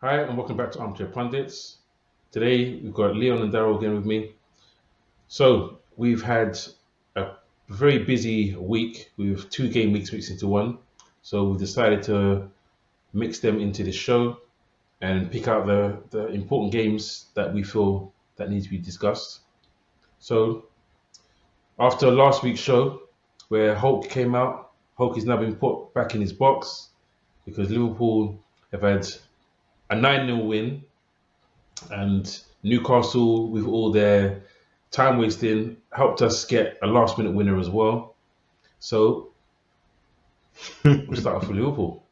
Hi, and welcome back to Armchair Pundits. Today we've got Leon and Daryl again with me. So we've had a very busy week with 2 game weeks mixed into one. So we've decided to mix them into the show and pick out the important games that we feel that need to be discussed. So after last week's show, where Hulk came out, Hulk has now been put back in his box because Liverpool have had a 9-0 win and Newcastle, with all their time wasting, helped us get a last minute winner as well. So we'll start off with Liverpool.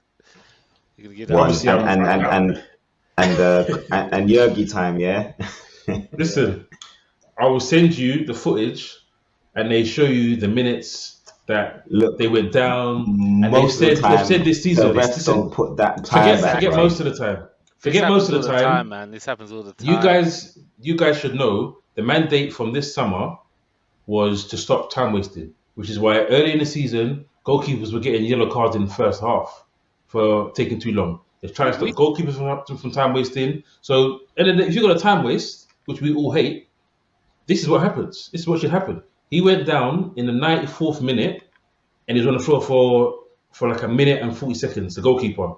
You're gonna give that One one. Obviously, and I'm and and and and Yergi time, yeah. Yeah. listen. I will send you the footage, and they show you the minutes that they Look, went down, and most of the they've said time this the season. refs Listen, don't put that time back, forget Exactly. bro. most of the time. This Forget most happens of all the the time, time. man. This happens all the You time. guys, you guys should know the mandate from this summer was to stop time wasting, which is why early in the season, goalkeepers were getting yellow cards in the first half for taking too long. They're trying to stop We goalkeepers from time wasting. So, and then if you've got a time waste, which we all hate, this is what happens. This is what should happen. He went down in the 94th minute and he was on the floor for like a minute and 40 seconds, the goalkeeper,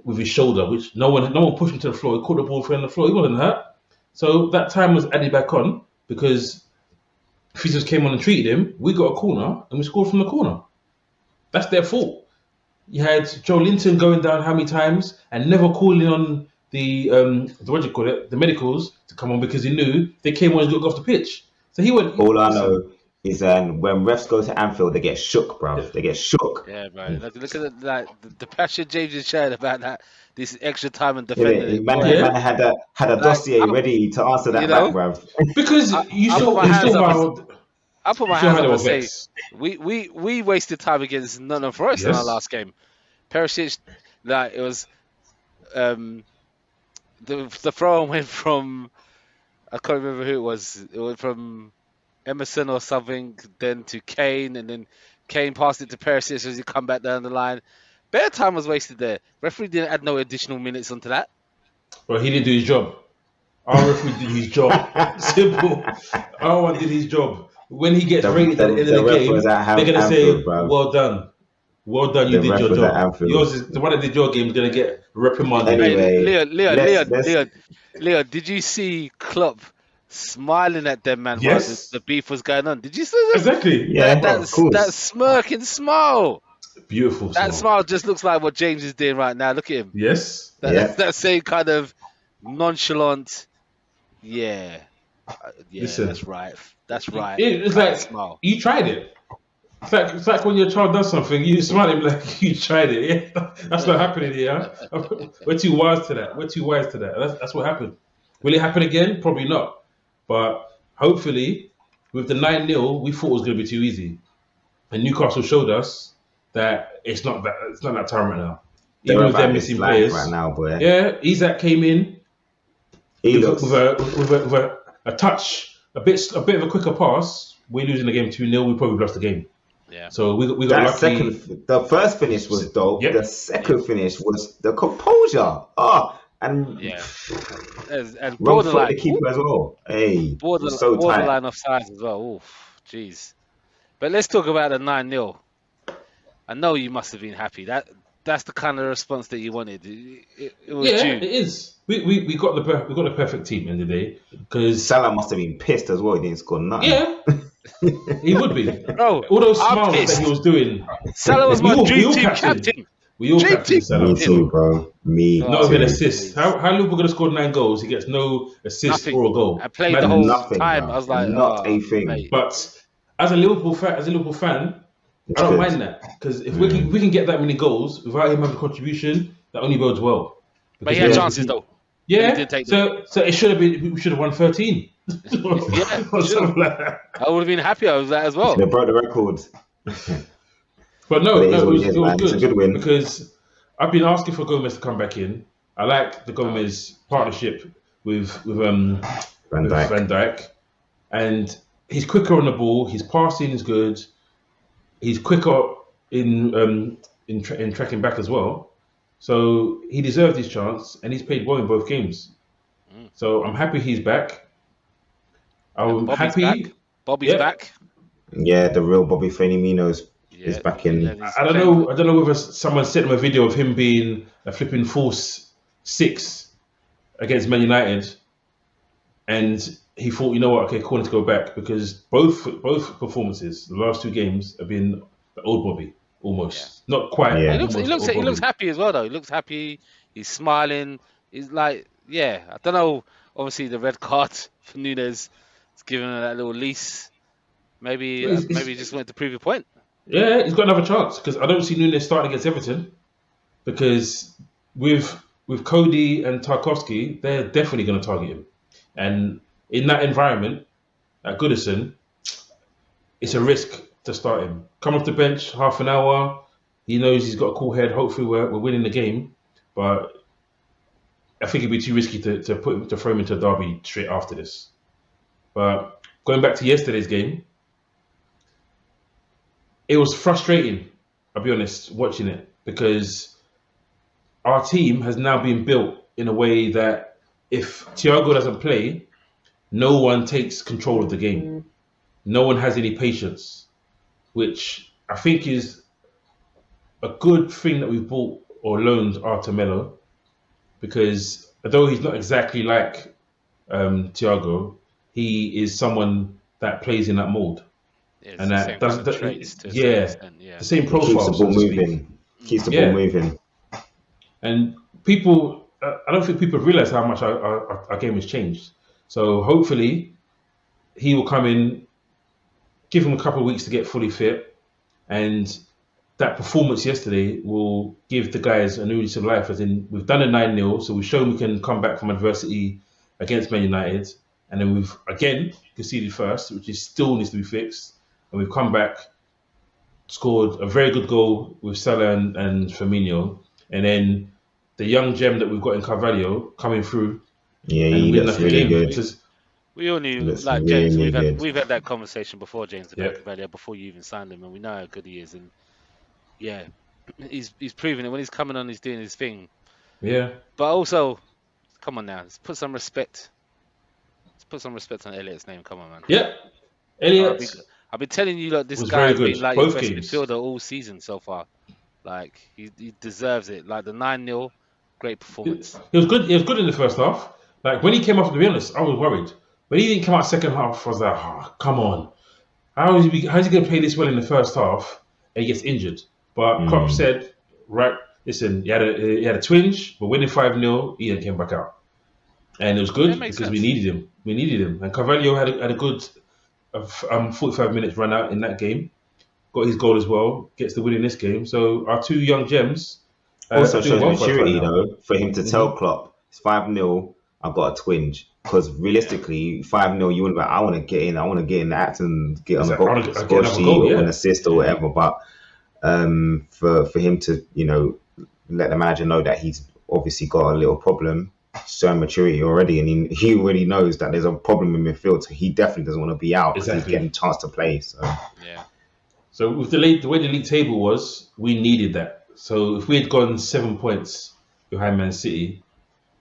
with his shoulder, which no one pushed him to the floor. He caught the ball from the floor. He wasn't hurt. So that time was added back on because Physios came on and treated him. We got a corner and we scored from the corner. That's their fault. You had Joe Linton going down how many times and never calling on the what do you call it, the medicals to come on because he knew they came on and got off the pitch. So he went, All I listen, know is when refs go to Anfield, they get shook, yeah, bruv. They get shook. Yeah, bro. Look at it, like the passion James is sharing about that. This extra time and defending Innit? it, yeah, Man boy. had a Like dossier ready to answer you that back, know, bruv. because I, you I'll put saw my you hands saw up and how I'll put you my saw hands how they up were and say vexed. we wasted time against Nottingham Forest in our Yes, last game. Perisic, like it was um the throw went from I can't remember who it was. It went from Emerson or something, then to Kane, and then Kane passed it to Perisic as he come back down the line. Bare time was wasted there. Referee didn't add no additional minutes onto that. but he didn't do his job. Our referee did his job. Simple. Our one did his job. When he gets the, rated at the end of the the ref was game, at they're gonna Anfield, say, bruv. "Well done, well done. You The did ref your was at job. Anfield. Yours is the one that did your game is gonna get reprimanded." Hey, Anyway, let's Leon, did you see Klopp smiling at them man while Yes, the beef was going on? Did you see this? exactly. yeah, of That course. smirking smile. Beautiful That smile. smile just looks like what James is doing right now. Look at him. Yes. Yeah. That same kind of nonchalant. Yeah, yeah, Listen, that's right. That's right. it's Kind of like smile. you tried it. It's like when your child does something, you smile at him like you tried it. Yeah, that's not happening here. We're too wise to that. We're too wise to that. That's what happened. Will it happen again? Probably not. But hopefully, with the 9-0, we thought it was going to be too easy, and Newcastle showed us that it's not that. It's not that time right now. They're Even with them about this missing life right players, now, boy. yeah, Isak came in He with looks a touch, a bit of a quicker pass. We're losing the game 2-0. We probably lost the game. Yeah. So we got that lucky. second. The first finish was dope. The Yep. second finish was the composure. Oh, and Yeah. And wrong foot of borderline. the keeper as well. Hey, it was so tight. Borderline offside as well. Oof, jeez. But let's talk about the 9-0. I know you must have been happy. That's the kind of response that you wanted. It was Yeah, it due. is. We got the perfect team in the day because Salah must have been pissed as well. He didn't score nothing. yeah, he would be. Bro, All those I'm smiles that he pissed. was doing. Salah was We my all we dream all team captain. captain. We all Dream team captain Salah. Me captain. too, So bro. Me not even Oh, too. assists. please. How Liverpool gonna score 9 goals? He gets no assist Nothing. or a goal. I played the whole Madness. Nothing, time. I bro. was like, Not oh, a thing. mate. But as a Liverpool fan, I It's don't good. mind that because if Mm. we can get that many goals without him having a contribution, that only bodes well But he because it had means Yeah. we chances can. though, and he Yeah, didn't take them. so it should have been. We should have won 13 Yeah, or should have. something like that. I would have been happier with that as Should well. have broke the record. But But it no, is it what it was is, it was man. It's a good good win. because I've been asking for Gomez to come back in. I like the Oh, Gomez yeah. partnership with Van with Dijk. Van Dijk, and he's quicker on the ball. His passing is good. He's quicker in in tracking back as well. So he deserved his chance, and he's played well in both games. Mm. So I'm happy he's back. And I'm Bobby's back. happy. Bobby's Yep. back. Yeah, the real Bobby Firmino is Yeah, back in. he's I don't playing. know. I don't know whether someone sent him a video of him being a flipping force six against Man United, and he thought, you know what, okay, cool, to go back because both performances, the last two games, have been the old Bobby Yeah. almost, not quite, but Yeah. almost the old He looks Bobby. happy as well though. He looks happy. He's smiling. He's like, yeah. I don't know. Obviously, the red card for Nunes is giving him that little lease. Maybe he just wanted to prove a point. Yeah, he's got another chance because I don't see Nunes starting against Everton because with Cody and Tarkovsky, they're definitely going to target him, and in that environment at Goodison, it's a risk to start him. Come off the bench, half an hour. He knows he's got a cool head. Hopefully, we're winning the game, but I think it'd be too risky to throw him into Derby straight after this. But going back to yesterday's game, it was frustrating. I'll be honest, watching it because our team has now been built in a way that if Thiago doesn't play, no one takes control of the game. No one has any patience, which I think is a good thing that we've bought or loaned Artemelo because although he's not exactly like Thiago, he is someone that plays in that mold It's and the that same kind does of that. traits to a certain Yeah, extent. Yeah. the same He keeps the profile, so ball to speak. moving. Keeps the ball Yeah, moving. and people, I don't think people realize how much our game has changed. So hopefully he will come in, give him a couple of weeks to get fully fit, and that performance yesterday will give the guys a new lease of life. As in, we've done a 9-0, so we've shown we can come back from adversity against Man United, and then we've again conceded first, which is still needs to be fixed, and we've come back, scored a very good goal with Salah and Firmino, and then the young gem that we've got in Carvalho coming through Yeah, and he winning looks us the really game. good. Just We all He knew, looks like James, really good. we've had that conversation before, James, yeah, about Cavalier before you even signed him, and we know how good he is. And yeah, he's proving it when he's coming on. He's doing his thing. yeah, But also, come on now, let's put some respect. Let's put some respect on Elliot's name. Come on, man. yeah. I've been Elliot I've been telling you that this was guy very has good been like your both best games. midfielder all season so far. Like he deserves it. Like the 9-0, great He performance. he was good. He was good in the first half. Like when he came off, to be honest, I was worried. When he didn't come out second half, I was like, oh, come on. How's he going to play this well in the first half and he gets injured? But Klopp Mm. said, right, listen, he had a twinge, but winning 5-0, Ian came back out. And it was Yeah, it good makes because we sense. needed him. We needed him. And Carvalho had a good 45 minutes run out in that game. Got his goal as well. Gets the win in this game. So our two young gems Also are doing shows well for us right maturity now. though, for him to tell Hmm. Klopp it's 5-0. I've got a twinge because Yeah, realistically, 5-0. You want to be like, I want to get in. I want to get in the act and get on the Exactly. I'll get score another sheet goal. or an Yeah. assist or yeah, whatever. But for him to let the manager know that he's obviously got a little problem, showing maturity already, and he already knows that there's a problem in midfield. So he definitely doesn't want to be out because he's getting Exactly. a chance to play. So yeah. So with the way the league table was, we needed that. So if we had gone 7 points behind Man City,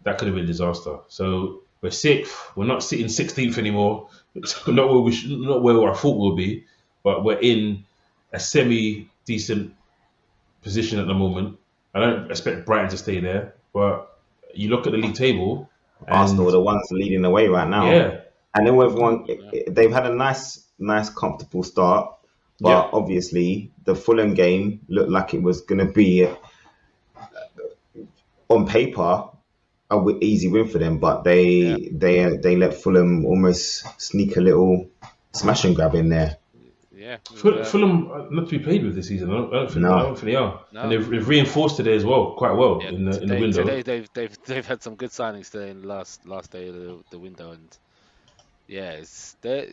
that could have been a disaster. So we're sixth. We're not sitting 16th anymore. It's not where not where I thought we'll be, but we're in a semi decent position at the moment. I don't expect Brighton to stay there, but you look at the league table, Arsenal and are the ones leading the way right now. yeah, And then everyone, Yeah. they've had a nice, comfortable start, but yeah, obviously the Fulham game looked like it was going to be on paper easy win for them, but Yeah, they let Fulham almost sneak a little smash and grab in there. yeah. With Fulham are not to be played with this season. I don't think they are, and no, they've reinforced today as well quite well yeah. in the Today window. they've had some good signings today in the last day of the window, and yeah, they're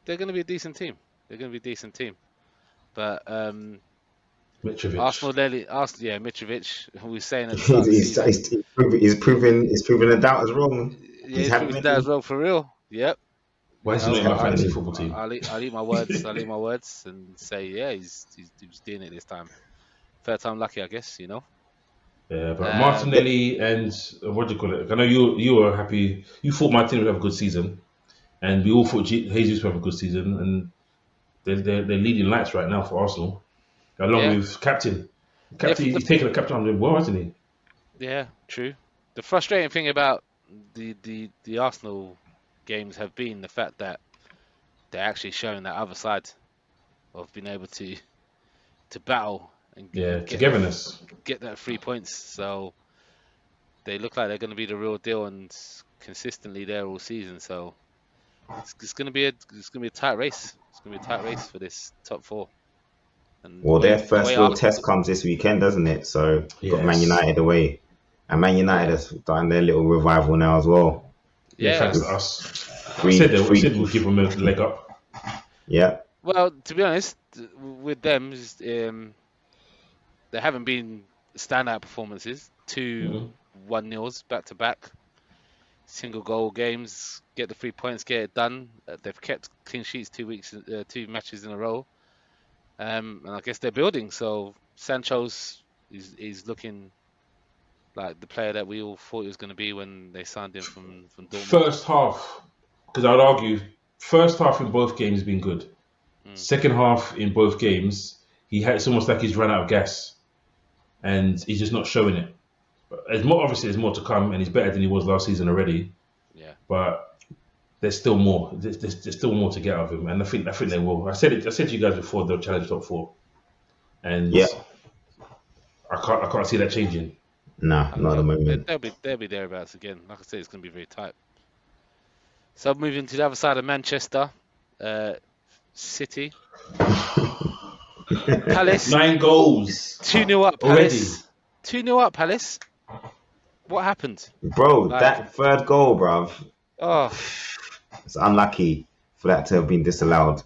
going to be a decent team. They're going to be a decent team. But Mitrovic. Arsenal, yeah, Mitrovic. We were saying at the start of the he's, season, he's, he's proven the doubters wrong. yeah, He's he's had proving that as many. well for real. Yep. Why is he He's not in my had fantasy many. football team? I'll eat my words. I'll eat my words and say, yeah, he was doing it this time. Third time lucky, I guess. Yeah, but Um, Martinelli and what do you call it? I know you were happy. You thought Martinelli would have a good season, and we all thought Jesus would have a good season, and they're leading lights right now for Arsenal, along yeah, with captain. yeah, Captain, he's taking the captain on well, hasn't he? yeah, true. The frustrating thing about the Arsenal games have been the fact that they're actually showing that other side of being able to battle Yeah, and togetherness. get that 3 points. So they look like they're going to be the real deal and consistently there all season. So it's going to be a tight race. It's going to be a tight race for this top four. And Well, their the way first real test Arsenal, comes this weekend, doesn't it? So got Man Yes. United away, and Man United yeah, has done their little revival now as well. Yeah, yeah. thanks to With us. three, I three, said we'll give them a leg up. yeah. Well, to be honest, with them, there haven't been standout performances. Two Mhm. 1-0s back to back, single goal games. Get the 3 points, get it done. They've kept clean sheets 2 weeks, 2 matches in a row. And I guess they're building. So Sancho's is looking like the player that we all thought he was going to be when they signed him from Dortmund. First half, because I'd argue, first half in both games has been good. Mm, Second half in both games, it's almost like he's run out of gas, and he's just not showing it. There's more, obviously, there's more to come, and he's better than he was last season already. yeah, But there's still more. There's still more to get out of him, and I think they will. I said it. I said to you guys before they'll challenge top four, and Yeah, I can't see that changing. nah, not at the moment. they'll be thereabouts again. Like I said, it's going to be very tight. So moving to the other side of Manchester, uh, City, Palace, 9 goals 2-0 up. already. Palace, 2-0 up. Palace. What happened? Bro, Like, that third goal, bruv, oh it's unlucky for that to have been disallowed.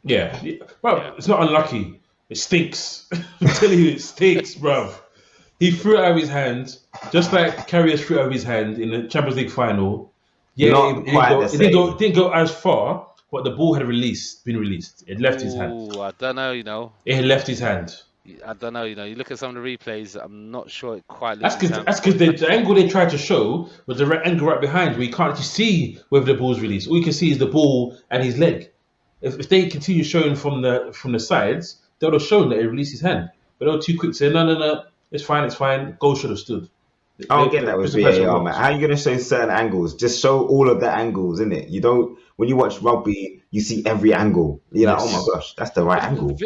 Yeah, well, yeah, it's not unlucky. It stinks. I'm telling you, it stinks, bruv. He threw it out of his hand, just like Carrier threw it out of his hand in the Champions League final. Yeah, Not quite the same. it didn't go as far, but the ball had been released. It left his hand. ooh, I don't know. You know, It had left his hand. I don't know. You know, you look at some of the replays. I'm not sure it quite That's left his hand. because the angle they tried to show was the right angle right behind, where you can't actually see whether the ball's released. All you can see is the ball and his leg. If they continue showing from the sides, they would have shown that he released his hand. But they were too quick to say, no, it's fine. Goal should have stood. I don't get that with Crystal Palace VAR, were man. rocked. How are you going to show certain angles? Just show all of the angles, innit? You don't. When you watch rugby, you see every angle. You're like, oh my Yes. gosh, that's the right angle.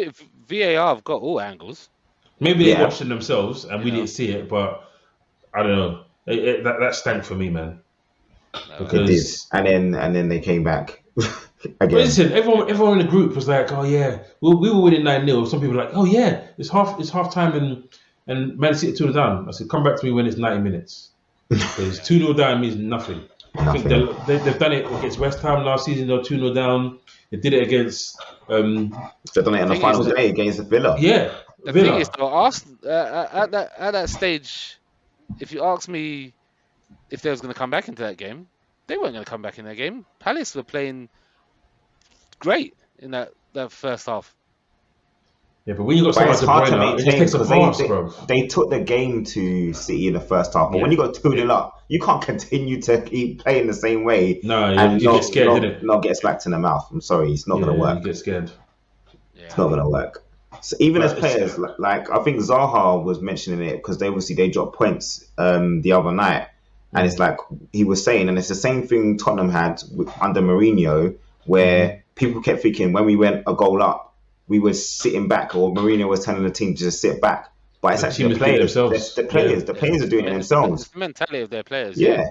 VAR have got all angles. Maybe they Yeah, watched it themselves and You we know, didn't see it, but I don't know. That stank for me, man. no, it did. Because And then they came back but again. listen, everyone in the group was like, "Oh yeah, we were winning 9-0." Some people were like, "Oh yeah, it's half time and Man City 2-0 down." I said, "Come back to me when it's 90 minutes." Because 2-0 down means nothing. I think Nothing. they've done it against West Ham last season. They were 2-0 down. They did it against They've done it the on the thing is final that day against Villa. yeah, the thing is Villa. though, at that stage, if you ask me if they was going to come back into that game, they weren't going to come back in that game. Palace were playing great in that first half. Yeah, but when you got But someone it's like De hard to Bruyne, it just maintain takes a because pass, bro. they took the game to City in the first half. But when Yeah. you got 2-0 up, you can't continue to keep playing the same way No, and you get scared, didn't it? not get smacked in the mouth. I'm sorry, it's not going to Yeah, you work. get scared. It's Yeah, not going to work. So even as But it's players, like I think Zaha was mentioning it because they dropped points the other night, and it's like he was saying, and it's the same thing Tottenham had under Mourinho, where people kept thinking when we went a goal up, we were sitting back, or Mourinho was telling the team to just sit back. But it's the actually team is beating themselves. The players are doing it It's themselves. the mentality of their players. Yeah, Yeah,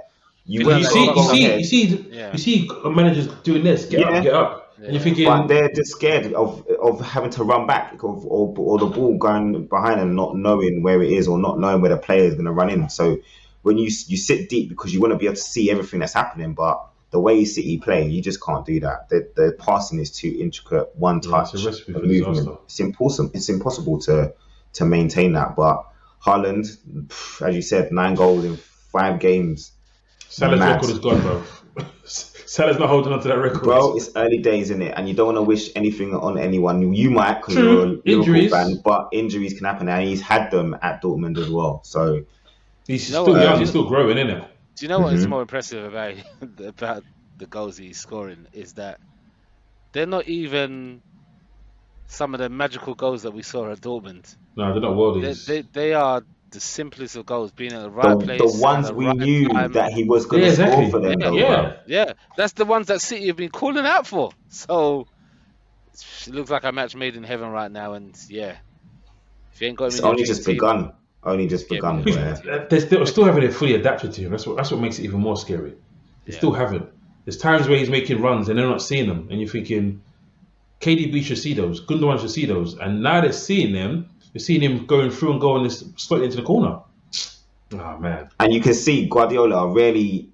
you Villa when You you let got see, a you goal Costa. see, ahead, you see, Yeah, you see managers doing this. yeah, Get up, and you're yeah, but thinking, they're just scared of having to run back or the ball going behind them, not knowing where it is or not knowing where the player is going to run in. So when you sit deep because you want to be able to see everything that's happening, but the way City play, you just can't do that. The passing is too intricate, one yeah, it's a touch, recipe a for movement. disaster. It's impossible. It's impossible to maintain that. But Haaland, as you said, 9 goals in 5 games, Salah's mad. record is gone, bro. Salah's not holding on to that record. Bro, it's early days, isn't it? And you don't want to wish anything on anyone. You might because you're a True, Liverpool injuries. fan, but injuries can happen, and he's had them at Dortmund as well. So He's Do you know still what? young. He's still growing, isn't it? Do you know what is Hmm. more impressive about about the goals he's scoring is that they're not even some of the magical goals that we saw at Dortmund. No, they're not worldies. They are the simplest of goals, being at the right The place at ones the we right knew time. that he was Yeah, gonna score for exactly. them, Yeah, though, bro. Yeah. yeah, that's the ones that City have been calling out for. So it looks like a match made in heaven right now. And yeah, if you ain't got him It's in your only dream just team, begun. Only just get him in begun, your Which, dream boy. team. they still haven't fully adapted to him. That's what makes it even more scary. They Yeah, still haven't. There's times where he's making runs and they're not seeing them, and you're thinking KDB should see those, Gundogan should see those, and now they're seeing them. You're seeing him going through and going this straight into the corner. Oh man. And you can see Guardiola rarely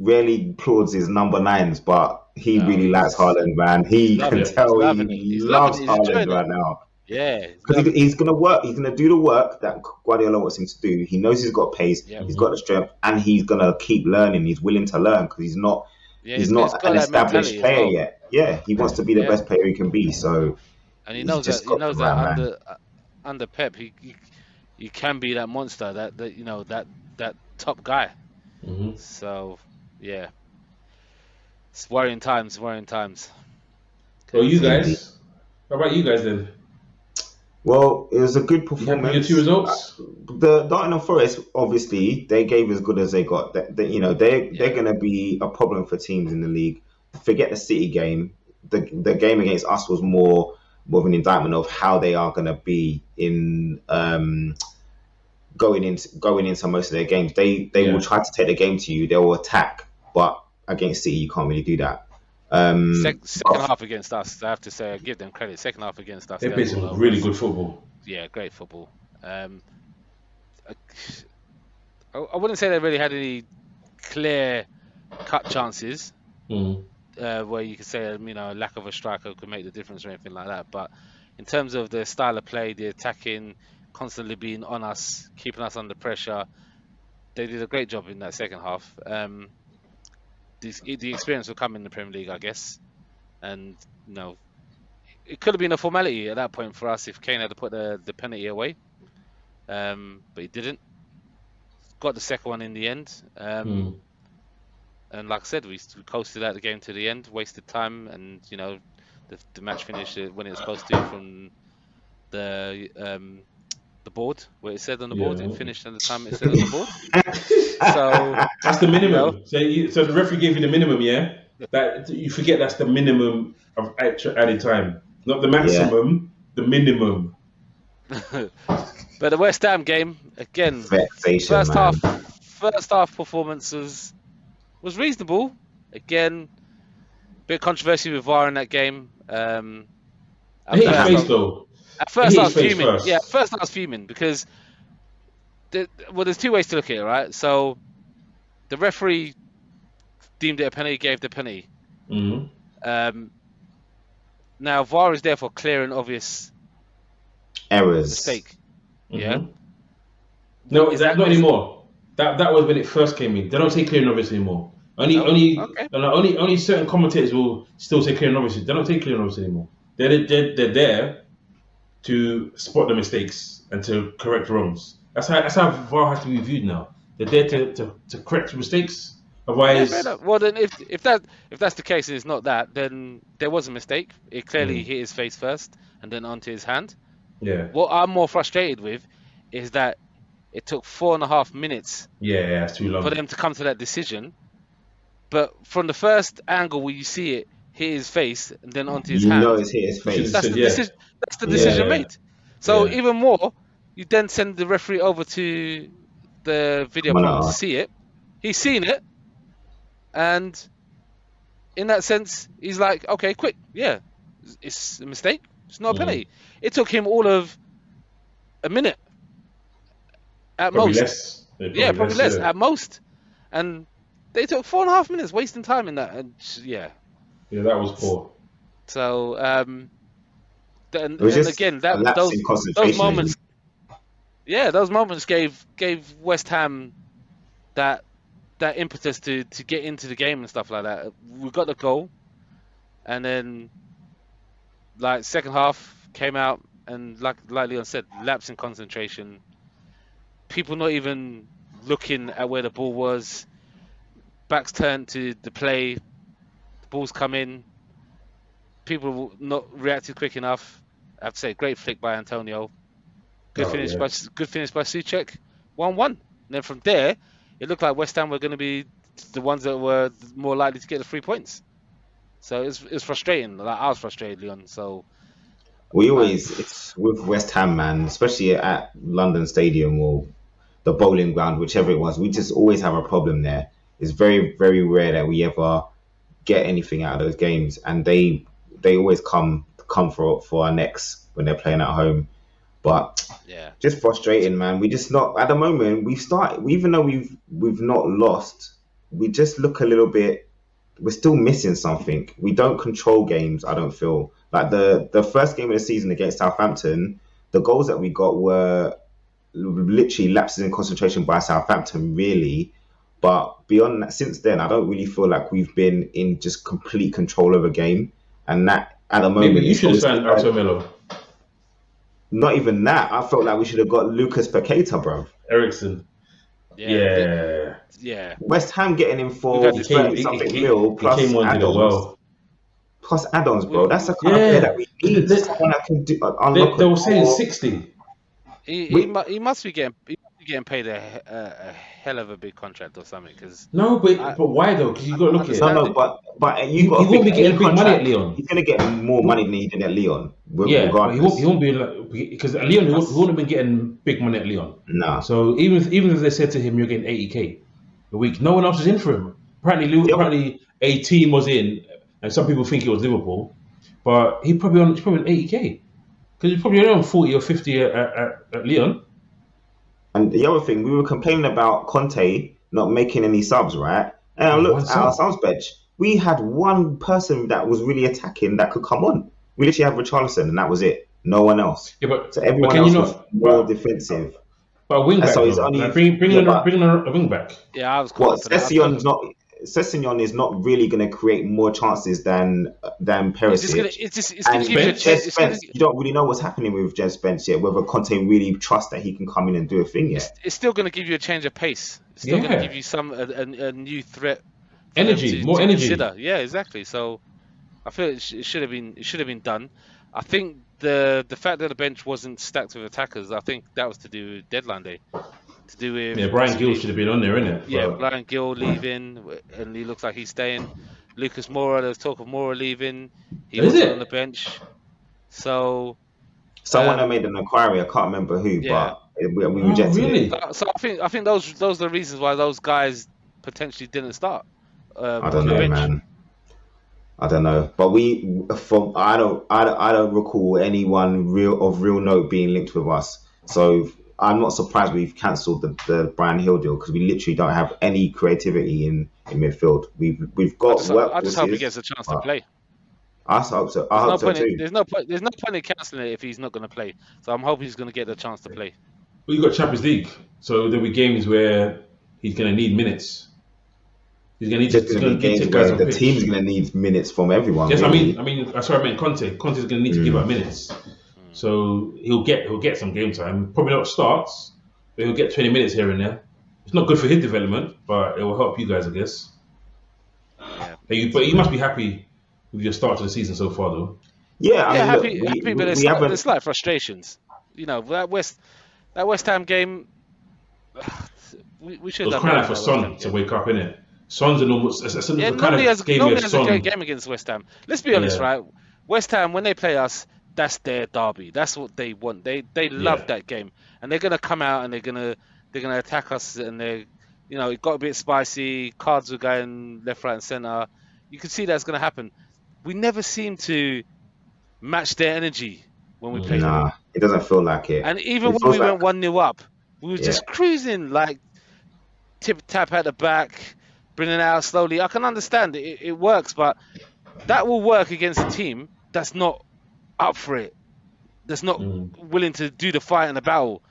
applauds his number nines, but he no, really likes Haaland, man. he's He can loving Yeah. it. He's tell loving it. he He's loving loves it. He's Haaland enjoying it. right now. Yeah, he's Because loving it. he's gonna work. He's gonna do the work that Guardiola wants him to do. He knows he's got pace, Yeah, he's got the strength, and he's gonna keep learning. He's willing to learn because yeah. he's He's not got an that established mentality as player well. yet. Yeah, he wants to be the Yeah, best player he can be. So and he's just he got the knows that right man. under Pep, he can be that monster, that that top guy. Hmm. So yeah, it's worrying times, worrying times. Well, you Because Indeed. guys. How about you guys then? Well, it was a good You happy with your two performance. results? The Nottingham Forest, obviously, they gave as good as they got. They're yeah, going to be a problem for teams in the league. Forget the City game. The game against us was more of an indictment of how they are going to be in going into most of their games. They will Yeah. try to take the game to you. They will attack, but against City, you can't really do that. second half against us, I have to say, I give them credit. Second half against us, They they played was all some over really us. good football. Yeah, great football. I, I wouldn't say they really had any clear cut chances. Mm. Where you could say, lack of a striker could make the difference or anything like that. But in terms of the style of play, the attacking, constantly being on us, keeping us under pressure, they did a great job in that second half. The experience will come in the Premier League, I guess, and it could have been a formality at that point for us if Kane had to put the penalty away, but he didn't. Got the second one in the end. Mm. And like I said, we coasted out the game to the end, wasted time, and the match finished when it was supposed to from the board where it said on the board. It Yeah. finished at the time it said on the board. So That's the you know, minimum. So the referee gave you the minimum, yeah? That you forget that's the minimum of extra added time, not the Yeah, maximum, the minimum. but the West Ham game again, vexation, first man. half, first half performance was reasonable. Again, bit controversy with VAR in that game. I At hate his first, face though. At I first, hate I his was face fuming. Yeah, at first. first I was fuming because there's two ways to look at it, right? So the referee deemed it a penalty, gave the penalty. Mm. Um, Now VAR is there for clear and obvious Errors. mistake. Yeah. Hmm. What No, is that? not anymore. That was when it first came in. They don't say clear and obvious anymore. Only No. only Okay. no, only certain commentators will still say clear and obvious. They don't say clear and obvious anymore. They're there to spot the mistakes and to correct wrongs. That's how VAR has to be viewed now. They're there Okay. to correct mistakes. Yeah, fair Otherwise, enough. Well, then if that's the case and it's not that, then there was a mistake. It clearly mm, hit his face first and then onto his hand. yeah, What I'm more frustrated with is that it took 4.5 minutes yeah, that's too for long. them to come to that decision. But from the first angle where you see it hit his face and then onto his You know hand, it's hit his You should have face. that's said the yeah, decision. That's the Yeah. decision yeah, made. So yeah. even more, you then send the referee over to the video Come on, problem to see it. He's seen it, and in that sense, he's like, okay, quick, yeah, it's a mistake. It's not a Mm. penalty. It took him all of a minute at Probably most. less. Yeah, probably less Yeah, at most. And they took 4.5 minutes wasting time in that. And yeah, yeah, that was poor. so It was and just again a lapse in those concentration. moments, yeah, those moments gave West Ham that impetus to get into the game and stuff like that. We got the goal, and then like second half came out, and like Leon said, lapse in concentration. People not even looking at where the ball was, backs turned to the play, the ball's come in, people not reacted quick enough. I have to say, great flick by Antonio. Good finish by Souček. 1-1. And then from there, it looked like West Ham were going to be the ones that were more likely to get the 3 points. So it's frustrating. Like, I was frustrated, Leon. So it's with West Ham, man, especially at London Stadium or the Bowling Ground, whichever it was. We just always have a problem there. It's very, very rare that we ever get anything out of those games, and they always come for our necks when they're playing at home. But yeah, just frustrating, man. We just not at the moment. Even though we've not lost, we just look a little bit. We're still missing something. We don't control games. I don't feel like the first game of the season against Southampton, the goals that we got were literally lapses in concentration by Southampton, really. But beyond that, since then, I don't really feel like we've been in just complete control of a game. And that at the moment, maybe you should have signed Arthur Melo. Not even that. I felt like we should have got Lucas Paqueta, bro. Ericsson. Yeah. West Ham getting him for 30-something mil plus add-ons. Well. Plus add-ons, bro. That's the kind of player that we need. Someone that can do. They were saying 60. He must be getting paid a hell of a big contract or something. No, but why though? Because you got to look at it. No, but you got. He won't be getting big money at Leon. He's gonna get more money than he did at Leon. Yeah, but he won't be because at Leon he wouldn't have been getting big money at Leon. No. So even if they said to him you're getting 80k a week, no one else was in for him. Apparently a team was in, and some people think it was Liverpool, but he's probably on 80k because he's probably on 40 or 50 at Leon. And the other thing, we were complaining about Conte not making any subs, right? And I looked at our subs bench. We had one person that was really attacking that could come on. We literally had Richarlison, and that was it. No one else. Yeah, but so everyone else was more defensive. But a wing back, so bring a wing back. Yeah, I was. Sessegnon is not really going to create more chances than Perisic. It's going to give you a chance. You don't really know what's happening with Jed Spence yet. Whether Conte really trusts that he can come in and do a thing yet. It's still going to give you a change of pace. It's still going to give you a new threat. Energy, more energy. Consider. Yeah, exactly. So I feel it should have been done. I think the fact that the bench wasn't stacked with attackers, I think that was to do with deadline day. To do with Brian Gill should have been on there, innit? Yeah, Brian Gill leaving, and he looks like he's staying. Lucas Moura, there's talk of Moura leaving. He wasn't on the bench. So someone that made an inquiry, I can't remember who, but we rejected it. So I think those are the reasons why those guys potentially didn't start. I don't know, man. I don't know, but I don't recall anyone of real note being linked with us. So I'm not surprised we've cancelled the Brian Hill deal because we literally don't have any creativity in midfield. We've got work. I just hope he gets a chance to play. I hope so. I hope so too. There's no point in cancelling it if he's not going to play. So I'm hoping he's going to get the chance to play. Well, you got Champions League, so there'll be games where he's going to need minutes. He's going to need to guys on the pitch. team's going to need minutes from everyone. Yes, really. I mean, that's what I meant. Conte's going to need to give out minutes. So he'll get some game time. Probably not starts, but he'll get 20 minutes here and there. It's not good for his development, but it will help you guys, I guess. Yeah. But you must be happy with your start to the season so far, though. Yeah, happy, but there's slight frustrations. You know, that West Ham game, we should have done crying out for Son to wake up, innit? Son's a normal. Nobody has a great game against West Ham. Let's be honest, right? West Ham, when they play us, that's their derby. That's what they want. They love that game, and they're gonna come out and they're gonna attack us, and it got a bit spicy. Cards were going left, right, and center. You can see that's gonna happen. We never seem to match their energy when we play them. Nah, it doesn't feel like it. And even when we went 1-0 up, we were just cruising, like tip tap at the back, bringing it out slowly. I can understand it works, but that will work against a team that's not up for it, that's not willing to do the fight and the battle.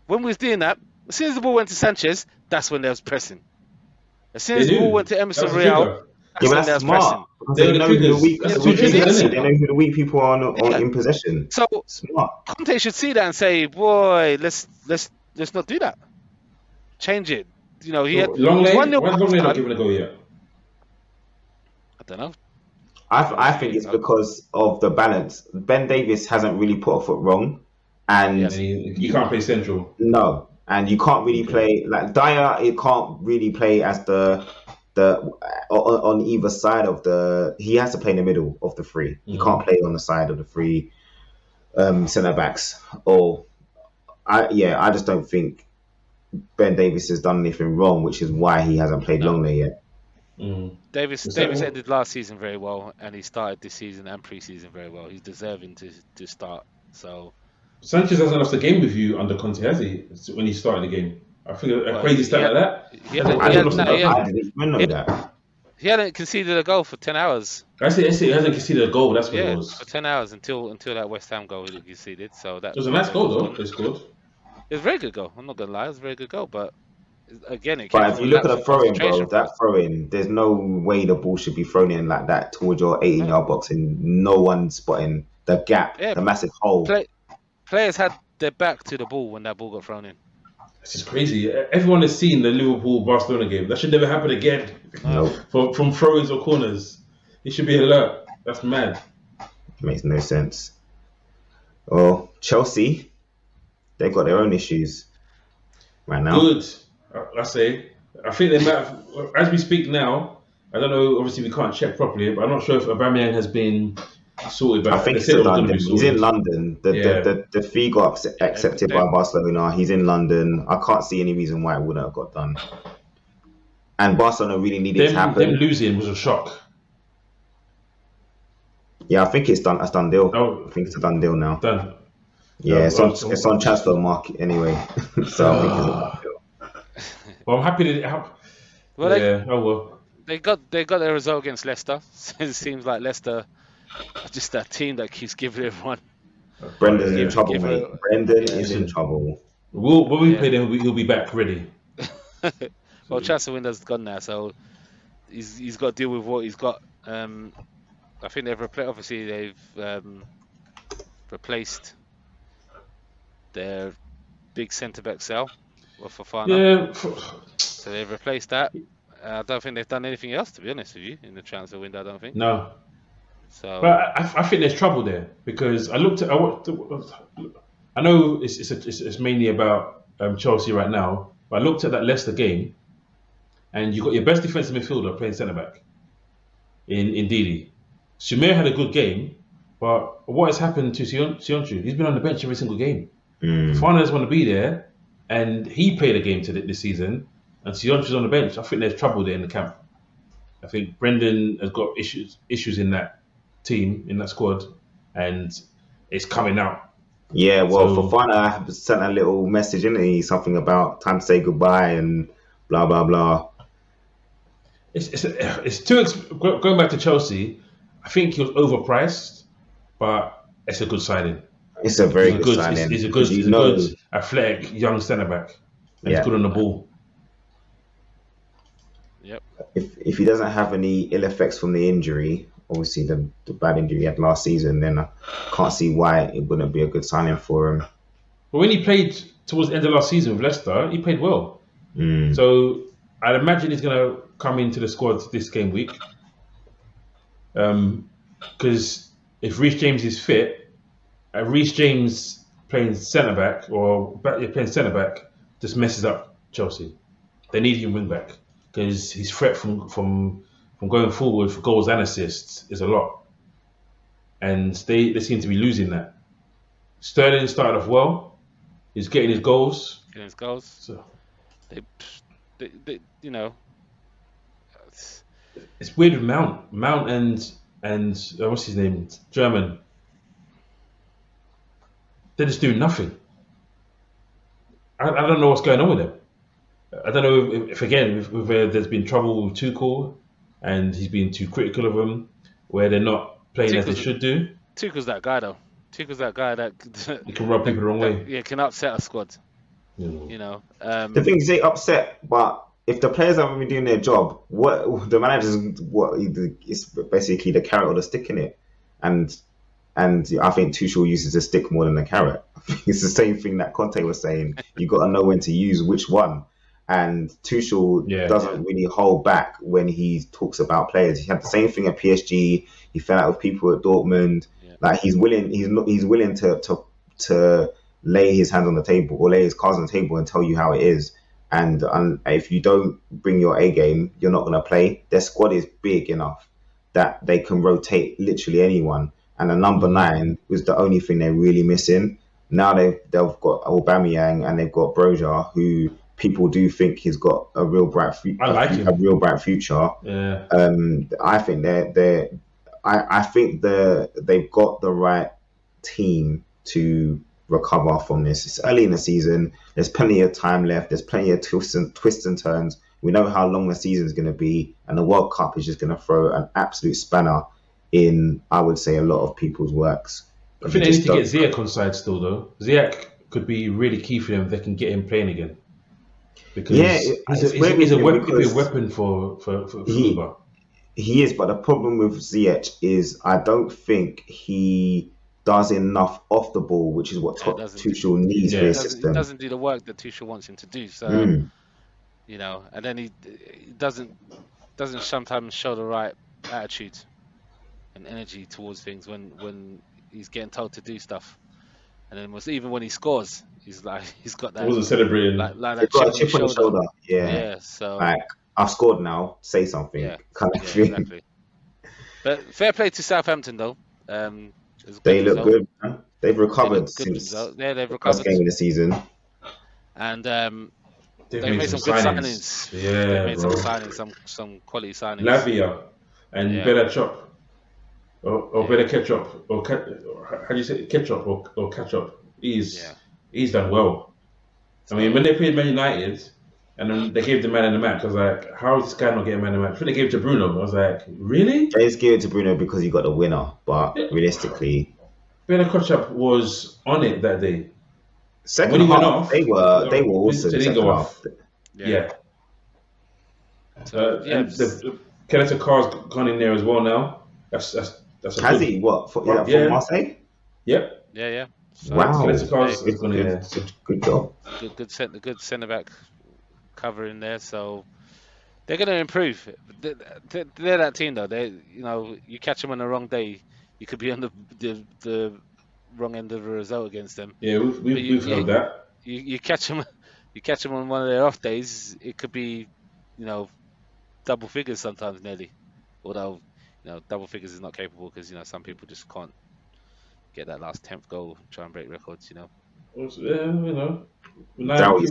When we was doing that, as soon as the ball went to Sanchez, that's when they was pressing. As soon as the ball went to Emerson Real, that's when they was pressing. They know who the weak people are in possession. So Conte should see that and say, "Boy, let's not do that. Change it. you know, he So was one Longley, nil why is Longley not down. given a go yet? I don't know. I think it's because of the balance. Ben Davies hasn't really put a foot wrong, and Yes. And he you can't play central. no, and you can't really Okay. play like Dyer. It can't really play as the on either side of the. He has to play in the middle of the three. He can't play on the side of the three centre backs. Or I just don't think Ben Davies has done anything wrong, which is why he hasn't played No. Longley yet. Mm. Davis Is that Davis what- ended last season very well, and he started this season and pre-season very well. He's deserving to start. So, Sanchez hasn't lost a game with you under Conte, has he? When he started the game, I think a well, crazy stat like that. he Hasn't, had, he hasn't had lost no, a game. I didn't even know that. he hadn't conceded a goal for 10 hours. I say he hasn't conceded a goal. That's what it Yeah, was. for 10 hours until that West Ham goal he conceded. So It that was a nice goal was though. gone. They scored. It was a very good goal. I'm not gonna lie, it was a very good goal. But again, it came But if from you a look at lapse the in throw in, bro, concentration for that us. throw in, there's no way the ball should be thrown in like that towards your 18 No. yard box and no one spotting the gap, Yeah, the massive hole. players had their back to the ball when that ball got thrown in. This is crazy. Everyone has seen the Liverpool Barcelona game. That should never happen again. No. From throw-ins or corners. It should be alert. That's mad. Makes no sense. Well, Chelsea, they've got their own issues right now. Good. I say. I think they might have, as we speak now, I don't know, obviously we can't check properly, but I'm not sure if Aubameyang has been sorted. But I think they it's said a it was done going to deal. be He's sorted. in London. The fee got accepted by Barcelona. He's in London. I can't see any reason why it wouldn't have got done. And Barcelona really needed to happen. Them losing was a shock. Yeah, I think it's done. It's done deal. Oh. I think it's a done deal now. Done. Yeah, it's on transfer market anyway. So I think it's a done deal. Well, I'm happy that. Well, Yeah. Oh well. they got their result against Leicester. It seems like Leicester are just that team that keeps giving everyone. Brendan's in Yeah. trouble, Give mate. her- Brendan yeah. is in trouble. When we Yeah. play them, he'll be back ready. Well, transfer window's gone now, so he's got to deal with what he's got. I think they've replaced their big centre back cell with Fofana. Yeah. So they've replaced that. I don't think they've done anything else, to be honest with you, in the transfer window. I don't think. No. So But I think there's trouble there because I know it's mainly about Chelsea right now, but I looked at that Leicester game, and you got your best defensive midfielder playing centre back in Didi. Sumer had a good game, but what has happened to Sionchu? He's been on the bench every single game. Fofana doesn't want to be there, and he played a game this season, and Sionchu's on the bench. I think there's trouble there in the camp. I think Brendan has got issues in that team, in that squad, and it's coming out. Yeah, well, So- Fofana sent a little message, didn't he? Something about time to say goodbye and blah blah blah. It's too going back to Chelsea. I think he was overpriced, but it's a good signing. It's a very good signing. He's a good, You he's a know- good athletic young centre back. And Yeah. he's good on the ball. If he doesn't have any ill effects from the injury, obviously the bad injury he had last season, then I can't see why it wouldn't be a good signing for him. But when he played towards the end of last season with Leicester, he played well. Mm. So I'd imagine he's going to come into the squad this game week. Because if Reece James is fit, Reece James playing centre back just messes up Chelsea. They need him wing back because his threat from going forward for goals and assists is a lot, and they seem to be losing that. Sterling started off well. He's getting his goals. getting his goals, So they you know, it's weird with Mount and what's his name? German. They're just doing nothing. I don't know what's going on with them. I don't know if there's been trouble with Tuchel and he's been too critical of them, where they're not playing as they Tuchel's- should do. Tuchel's that guy though. Tuchel's that guy that He can rub people the wrong way. yeah, can upset a squad. You know. You know, The thing is, they upset, but if the players haven't been doing their job, what the manager's it's basically the carrot or the stick in it, and I think Tuchel uses the stick more than the carrot. It's the same thing that Conte was saying. You got to know when to use which one, And Tuchel doesn't really hold back when he talks about players. He had the same thing at PSG. He fell out with people at Dortmund. Like he's willing to lay his hands on the table or lay his cards on the table and tell you how it is. And if you don't bring your A game, you're not going to play. Their squad is big enough that they can rotate literally anyone. And the number 9 was the only thing they're really missing. Now they've got Aubameyang and they've got Broja, who people do think he's got a real bright future. I like him. A real bright future. Yeah. I think they've got the right team to recover from this. It's early in the season. There's plenty of time left. There's plenty of twists and turns. We know how long the season is going to be, and the World Cup is just going to throw an absolute spanner in, I would say, a lot of people's works. I think they need to get Ziyech on side still, though. Ziyech could be really key for them if they can get him playing again. Because he's a weapon for Uber. He is, but the problem with Ziyech is I don't think he does enough off the ball, which is what Tuchel needs for his system. He doesn't do the work that Tuchel wants him to do. So, you know, and then he doesn't sometimes show the right attitude and energy towards things when he's getting told to do stuff. And then even when he scores, he's got that. Wasn't celebrating. Like that chip on his shoulder. Yeah. So like, I've scored now. Say something. Yeah. Kind of thing. Exactly. But fair play to Southampton though. They look good. Man. They've recovered since they've recovered. First game of the season. And they've made some good signings. Yeah, they made some signings, some quality signings. Lavia and Bella Chop, or Bella Ketchup, or how do you say it? Ketchup or Ketchup? He's done well. I mean, when they played Man United, and then they gave the man in the match, I was like, how is this guy not getting man in the match? When they gave it to Bruno, I was like, really? They just gave it to Bruno because he got the winner, but realistically, Bella Ketchup was on it that day. Second half, they were also they didn't go off. Yeah. Kenneth Carr's gone in there as well now. That's has he? What? For Marseille? Yep. Yeah. So wow. Kenneth Carr's gone in there. Good job. Good centre back covering there. So they're going to improve. They're that team though. You catch them on the wrong day, you could be on the wrong end of the result against them. Yeah, we've heard that. You catch them on one of their off days, it could be, double figures sometimes nearly. Although, double figures is not capable because some people just can't get that last 10th goal, try and break records. Yeah, He's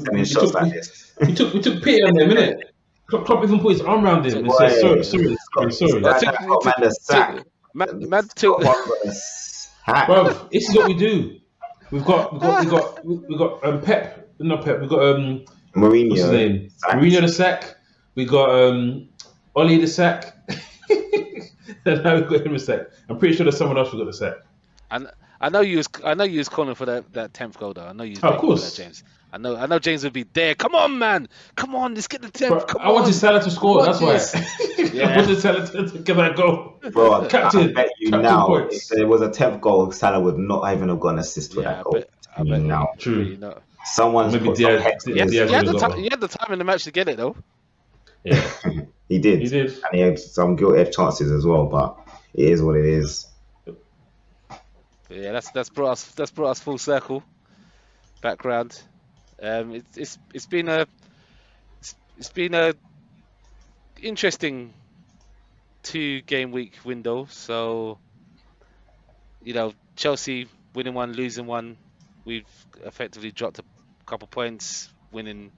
sending shots like this. We took pity on them, innit? Klopp even put his arm around him and said, sorry. Man took. Bro, this is what we do. We've got Pep, not Pep. We've got Mourinho. What's his name? Mourinho the sack. We got Oli the sack. And now we've got him the sack. I'm pretty sure there's someone else who got the sack. And I know you was calling for that 10th goal though. I know you was of course. For that, James. I know James would be there. Come on, man. Come on, let's get the 10th. Come on. I wanted Salah to score, that's why. I wanted Salah to get that goal. Bro, Captain, I bet you now, points. If there was a 10th goal, Salah would not even have got an assist for that goal. I bet now. True. Someone's maybe put Diaz he had the time in the match to get it though. Yeah. He did. And he had some guilty chances as well, but it is what it is. Yeah, that's brought us full circle. Background. It's been a interesting 2-game week window. So Chelsea winning one, losing one. We've effectively dropped a couple points, winning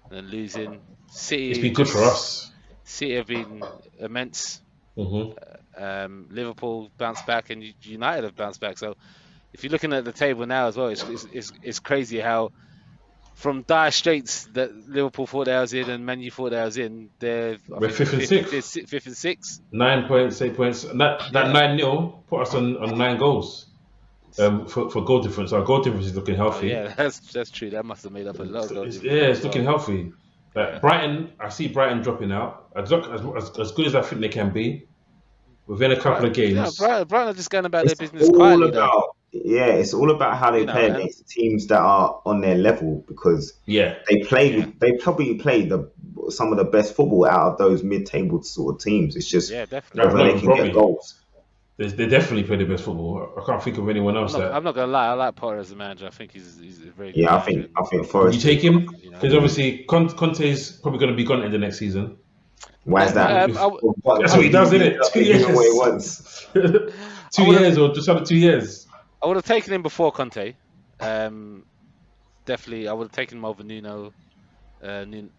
and then losing. City. It's been good for us. City have been immense. Mm-hmm. Liverpool bounced back and United have bounced back. So if you're looking at the table now as well, it's crazy how from dire straits that Liverpool thought they was in and Man U thought they was in, we're 5th and 6th. 5th and 6th. 9 points, 8 points. And that 9-0 put us on 9 goals. For goal difference. Our goal difference is looking healthy. Yeah, that's true. That must have made up a lot of goals. It's looking healthy. Brighton, I see Brighton dropping out. As good as I think they can be, within a couple of games. Brighton are just going about their business quietly. it's all about how they You know, play and against the teams that are on their level because Yeah, yeah, they probably play some of the best football out of those mid-table sort of teams. It's just yeah, definitely. not whether they even can get probably. goals. They definitely play the best football. I can't think of anyone else that. I'm not gonna lie. I like Potter as a manager. I think he's a very good Yeah, manager. I think Would you Forest is. take him? You know, Because obviously Conte's probably going to be gone in the next season. Why is that? I, What, That's what he does, isn't he's it? not 2 giving away years. once. I 2 would have years or just under 2 years. I would have taken him before Conte. Definitely, I would have taken him over Nuno, and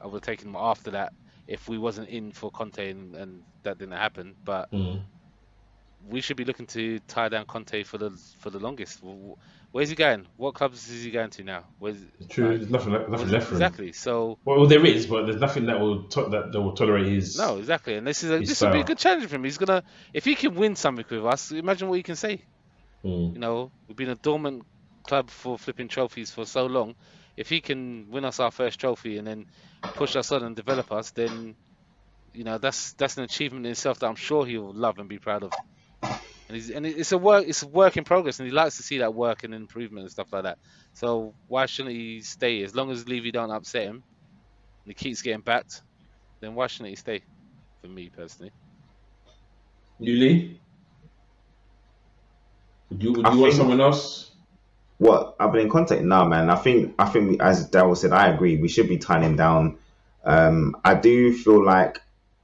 I would have taken him after that if we wasn't in for Conte and that didn't happen. But Mm. we should be looking to tie down Conte for the longest. Where's he going? What clubs is he going to now? Where's True, like there's nothing left for him. exactly? So Well, there is, but there's nothing that will tolerate his no, exactly. And this his will be a style. good challenge for him. He's gonna if he can win something with us. Imagine what he can say. Mm. You know, we've been a dormant club for flipping trophies for so long. If he can win us our first trophy and then push us on and develop us, then you know that's an achievement in itself that I'm sure he'll love and be proud of. And it's a work in progress, and he likes to see that work and improvement and stuff like that. So why shouldn't he stay? As long as Levy don't upset him and he keeps getting backed, then why shouldn't he stay? For me personally, You, Lee? Would I you want think someone else? what I've been in contact now, man. I think as Daryl said, I agree. We should be tying him down. I do feel like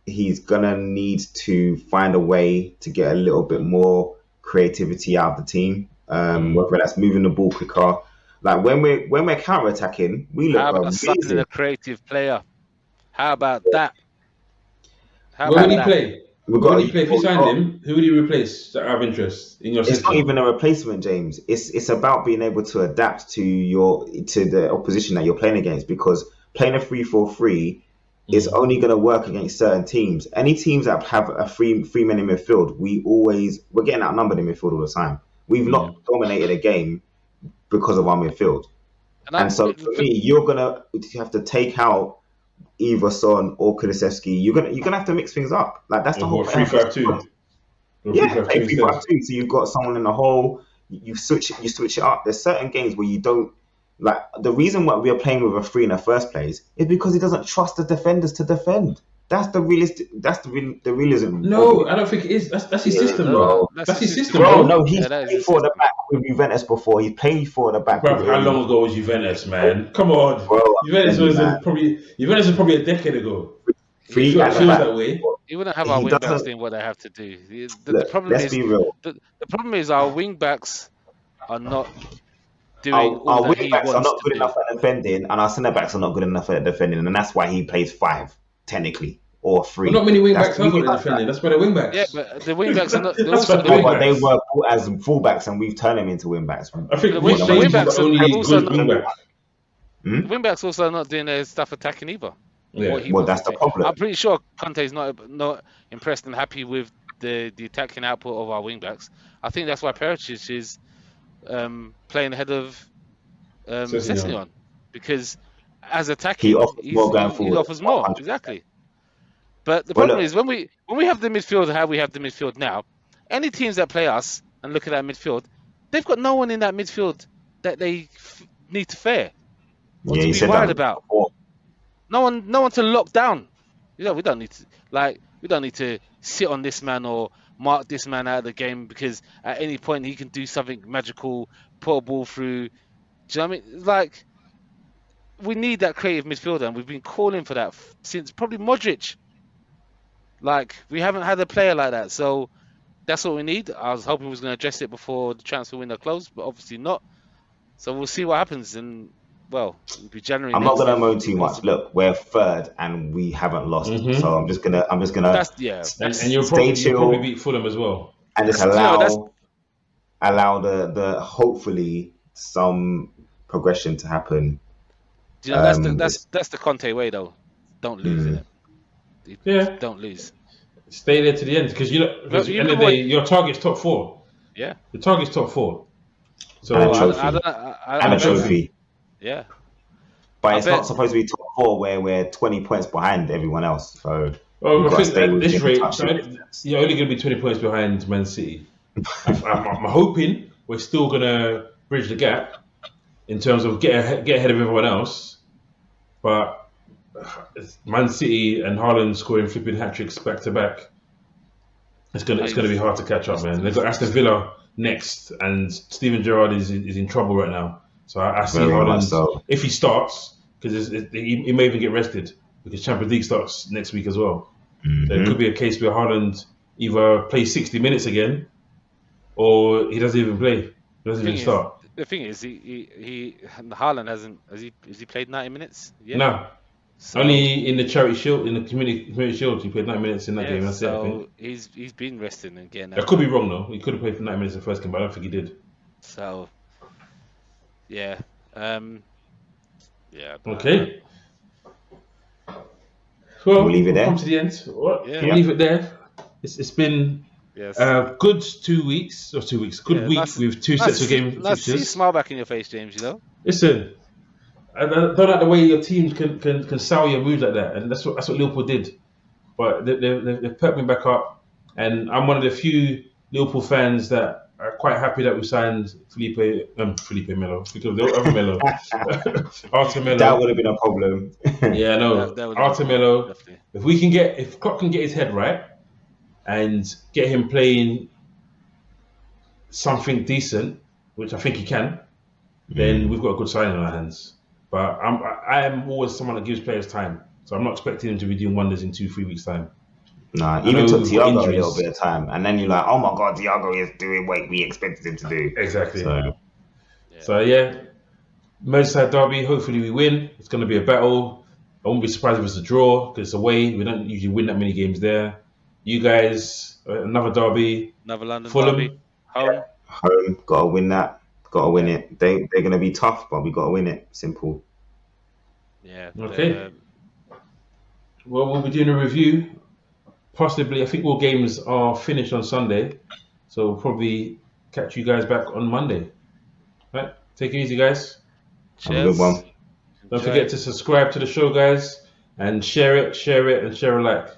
he's gonna need to find a way to get a little bit more creativity out of the team. Whether that's moving the ball quicker. Like when we're counter attacking, we how look about signing amazing. a creative player? How about that? How Where would about he And that? play? we've Where would got he play? If you signed him, who would he replace out of interest in your it's not system? even a replacement, James. It's about being able to adapt to the opposition that you're playing against because playing a 3-4-3 is Mm. only going to work against certain teams. Any teams that have a three men in midfield, we're getting outnumbered in midfield all the time. We've Yeah. not dominated a game because of our midfield. And And so for me, you're gonna have to take out either Son or Kulusevski. You're gonna have to mix things up. Like that's the Or whole what, plan for a squad. 3-5-2? Or Yeah, 3-5-2 play three instead? five two. So you've got someone in the hole. You switch it up. There's certain games where you don't like. The reason why we are playing with a three in the first place is because he doesn't trust the defenders to defend. That's the realistic. That's the realism. No, I don't think it is. That's his Yeah, system, bro. bro. that's That's his his system, system, Bro, bro. no, bro. he's Yeah, that is played his for the system. back with Juventus before. He's played for the back Bruv, how with long ago was Juventus, man? Come on. bro. Juventus I'm was telling Juventus was probably a decade ago. He It three wouldn't at feels the have back. that way. he wouldn't have our He wing backs doesn't doing what they have to do. The look. problem Let's is be real. the problem is our wing backs are not doing all Our that wing he backs are wants not to good do. enough at defending, and our centre backs are not good enough at defending, and that's why he plays five technically or But not three. many wing That's backs the are good reason. at defending. That's why they're wing Yeah, backs. but the wing backs are not. They're That's why also they're the No, wing wing but they backs. were put as fullbacks, and we've turned them into wing backs. I think What Rich am I wing James is doing? the backs are only also good not. wing back. The wing backs also not doing their stuff attacking either. Yeah. What he Well, wants that's to the do. problem. I'm pretty sure Conte's not impressed and happy with the attacking output of our wing backs. I think that's why Perisic is playing ahead of Sessegnon. Sessegnon because as He attacking, offers more going he forward. offers more 100%. exactly. But the Well, problem look, is when we have the midfield how we have the midfield now, any teams that play us and look at that midfield, they've got no one in that midfield that they need to fear or yeah, to you be said that worried about. before. No one to lock down. You know, we don't need to sit on this man or mark this man out of the game because at any point he can do something magical, put a ball through. Do you know what I mean? Like we need that creative midfielder, and we've been calling for that since probably Modric. Like we haven't had a player like that, so that's what we need. I was hoping we was going to address it before the transfer window closed, but obviously not. So we'll see what happens, and well, it'll be January I'm not next gonna moan if too much. possible. Look, we're third and we haven't lost, so Mm-hmm. I'm just gonna And That's you'll stay probably chill beat Fulham as well. and just you know that's allow the hopefully some progression to happen. you know that's the This, that's the Conte way though. Don't lose in mm, it. Yeah. Don't lose. Stay there to the end because because at the You end of remember the what? day, your target's top four. Yeah. The target's top four. and a Well, So trophy I and a bet. trophy. Yeah. But I it's not bet. supposed to be top four where we're 20 points behind everyone else. So well, we've I got to think stay at this within rate, touch. you're only going to be 20 points behind Man City. I'm hoping we're still gonna bridge the gap in terms of get ahead of everyone else. But Man City and Haaland scoring flipping hat tricks back to back. It's gonna be hard to catch up, man. They've got Aston Villa next, and Steven Gerrard is in trouble right now. So I see Very much Haaland so. if he starts because he may even get rested because Champions League starts next week as well. So it could be a case where Haaland either plays 60 minutes again or he doesn't even play. He doesn't even start. The thing is, Haaland has he played 90 minutes yet? No, So, only in the Charity Shield, in the Community Shield, he played 90 minutes in that game. That's it, I think. he's been resting and getting I could be wrong though. He could have played for 90 minutes in the first game, but I don't think he did. So, yeah, yeah. Okay. Well, We'll leave it there. Come to the end. We'll Yeah. leave it there. It's been Yes. good 2 weeks or 2 weeks. Good Yeah, week nice- with two sets of game Nice to see a fixtures. smile back in your face, James. You know. Listen, I don't like the way your teams can sour your mood like that, and that's what Liverpool did. But they've perked me back up, and I'm one of the few Liverpool fans that are quite happy that we signed Felipe Melo. Because the other Melo, Arthur Melo. That would have been a problem. Yeah, no, That would Arthur be- Melo. definitely. If Klopp can get his head right and get him playing something decent, which I think he can, then we've got a good signing on our hands. But I am always someone that gives players time, so I'm not expecting him to be doing wonders in 2-3 weeks time. Nah, I even know took we've got Thiago a injuries. little bit of time, and then you're like, oh my god, Thiago is doing what we expected him to do. Exactly. So So yeah, Merseyside derby. Hopefully we win. It's going to be a battle. I won't be surprised if it's a draw because it's away. We don't usually win that many games there. You guys, another derby. Another London Fulham. derby. Home. home, gotta win that. Gotta win it. They're gonna be tough, but we gotta win it. Simple. Yeah. Okay. Well, we'll be doing a review. Possibly, I think all games are finished on Sunday, so we'll probably catch you guys back on Monday. Right? Take it easy, guys. Have a good one. Don't forget to subscribe to the show, guys, and share it, and share a like.